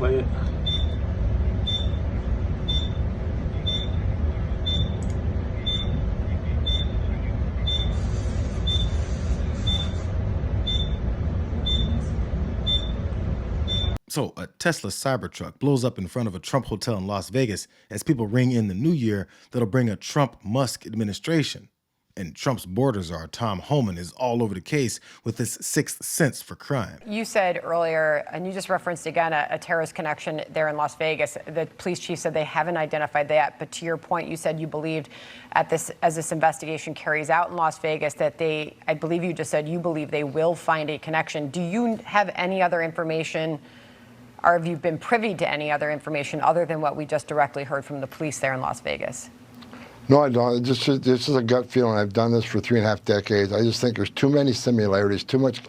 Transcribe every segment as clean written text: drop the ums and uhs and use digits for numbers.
play it. So, a Tesla Cybertruck blows up in front of a Trump hotel in Las Vegas as people ring in the new year that'll bring a Trump-Musk administration. And Trump's border czar, Tom Homan, is all over the case with his sixth sense for crime. You said earlier, and you just referenced again, a terrorist connection there in Las Vegas. The police chief said they haven't identified that. But to your point, you said you believed as this investigation carries out in Las Vegas that I believe you just said you believe they will find a connection. Do you have any other information, or have you been privy to any other information other than what we just directly heard from the police there in Las Vegas? No, I don't. This is a gut feeling. I've done this for 3.5 decades. I just think there's too many similarities, too much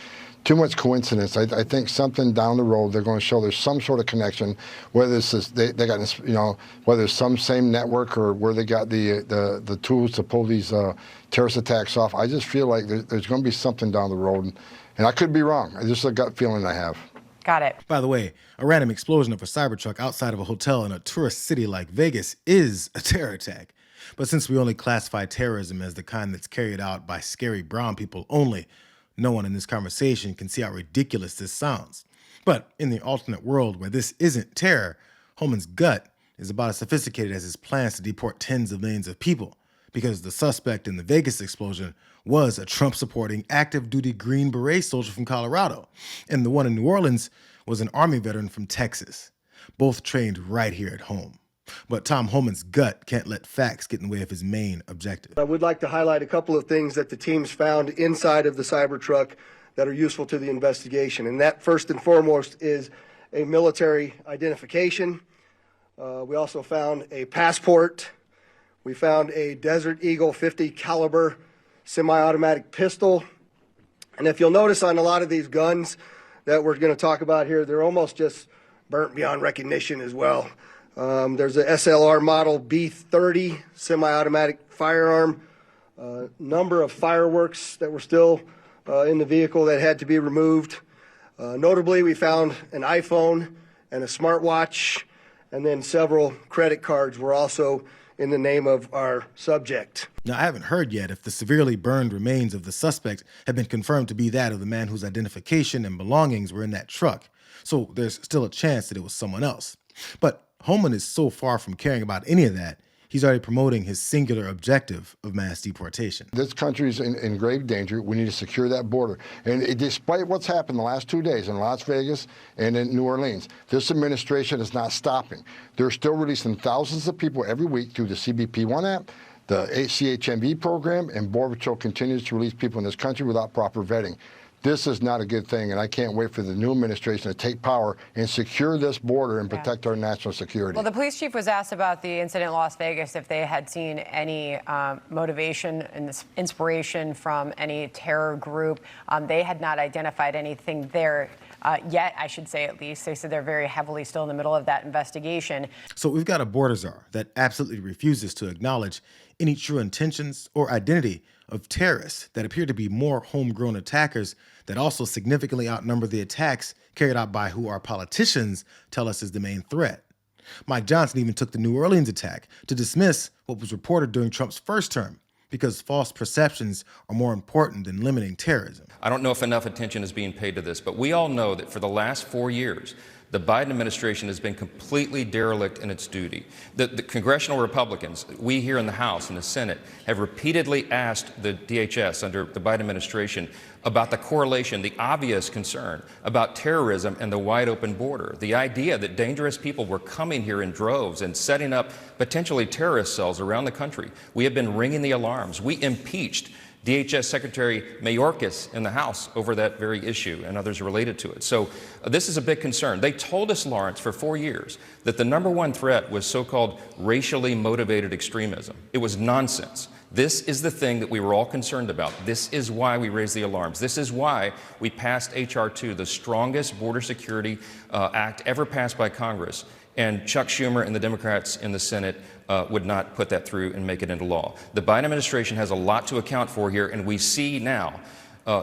coincidence. I think something down the road they're going to show there's some sort of connection, whether it's they got, you know, whether it's some same network or where they got the tools to pull these terrorist attacks off. I just feel like there's going to be something down the road, and I could be wrong. It's just a gut feeling I have. Got it. By the way, a random explosion of a Cybertruck outside of a hotel in a tourist city like Vegas is a terror attack. But since we only classify terrorism as the kind that's carried out by scary brown people only, no one in this conversation can see how ridiculous this sounds. But in the alternate world where this isn't terror, Homan's gut is about as sophisticated as his plans to deport tens of millions of people, because the suspect in the Vegas explosion was a Trump-supporting active-duty Green Beret soldier from Colorado, and the one in New Orleans was an Army veteran from Texas, both trained right here at home. But Tom Homan's gut can't let facts get in the way of his main objective. I would like to highlight a couple of things that the teams found inside of the Cybertruck that are useful to the investigation. And that, first and foremost, is a military identification. We also found a passport. We found a Desert Eagle 50 caliber semi-automatic pistol. And if you'll notice on a lot of these guns that we're going to talk about here, they're almost just burnt beyond recognition as well. There's a SLR model B30 semi-automatic firearm, number of fireworks that were still in the vehicle that had to be removed. Notably, we found an iPhone and a smartwatch, and then several credit cards were also in the name of our subject. Now, I haven't heard yet if the severely burned remains of the suspect have been confirmed to be that of the man whose identification and belongings were in that truck. So there's still a chance that it was someone else. But Homan is so far from caring about any of that, he's already promoting his singular objective of mass deportation. This country is in grave danger. We need to secure that border. And despite what's happened the last 2 days in Las Vegas and in New Orleans, this administration is not stopping. They're still releasing thousands of people every week through the CBP-1 app, the CHMV program, and Border Patrol continues to release people in this country without proper vetting. This is not a good thing, and I can't wait for the new administration to take power and secure this border and protect our national security. Well, the police chief was asked about the incident in Las Vegas, if they had seen any motivation and inspiration from any terror group. They had not identified anything there yet, I should say, at least. They said they're very heavily still in the middle of that investigation. So we've got a border czar that absolutely refuses to acknowledge any true intentions or identity of terrorists that appear to be more homegrown attackers that also significantly outnumber the attacks carried out by who our politicians tell us is the main threat. Mike Johnson even took the New Orleans attack to dismiss what was reported during Trump's first term, because false perceptions are more important than limiting terrorism. I don't know if enough attention is being paid to this, but we all know that for the last 4 years, the Biden administration has been completely derelict in its duty. The congressional Republicans, we here in the House and the Senate, have repeatedly asked the DHS under the Biden administration about the correlation, the obvious concern about terrorism and the wide open border. The idea that dangerous people were coming here in droves and setting up potentially terrorist cells around the country. We have been ringing the alarms. We impeached DHS Secretary Mayorkas in the House over that very issue and others related to it. So this is a big concern. They told us, Lawrence, for 4 years that the #1 threat was so-called racially motivated extremism. It was nonsense. This is the thing that we were all concerned about. This is why we raised the alarms. This is why we passed H.R. 2, the strongest border security act ever passed by Congress. And Chuck Schumer and the Democrats in the Senate would not put that through and make it into law. The Biden administration has a lot to account for here, and we see now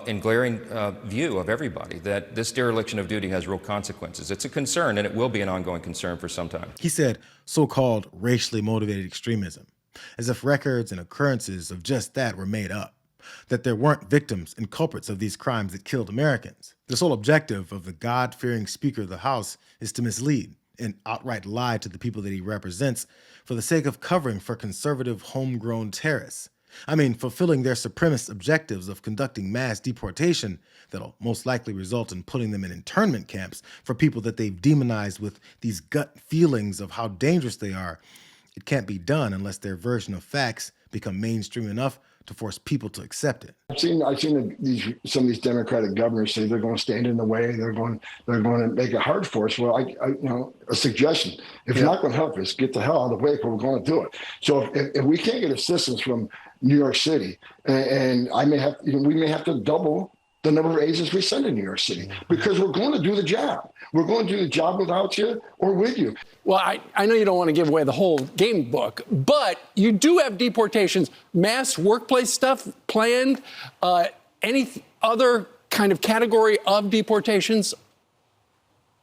in glaring view of everybody that this dereliction of duty has real consequences. It's a concern, and it will be an ongoing concern for some time. He said so-called racially motivated extremism, as if records and occurrences of just that were made up, that there weren't victims and culprits of these crimes that killed Americans. The sole objective of the God-fearing Speaker of the House is to mislead and outright lie to the people that he represents for the sake of covering for conservative homegrown terrorists. I mean, fulfilling their supremacist objectives of conducting mass deportation that'll most likely result in putting them in internment camps for people that they've demonized with these gut feelings of how dangerous they are. It can't be done unless their version of facts become mainstream enough to force people to accept it. I've seen some of these Democratic governors say they're going to stand in the way. They're going to make it hard for us. Well, a suggestion: if you're not going to help us, get the hell out of the way, because we're going to do it. So if we can't get assistance from New York City, and we may have to double the number of agents we send in New York City, because we're going to do the job. We're going to do the job without you or with you. Well, I know you don't want to give away the whole game book, but you do have deportations, mass workplace stuff planned, any other kind of category of deportations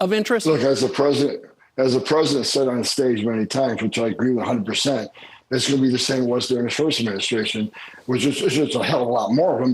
of interest? Look, as the president said on stage many times, which I agree with 100%, it's going to be the same it was during the first administration, which is just a hell of a lot more of them.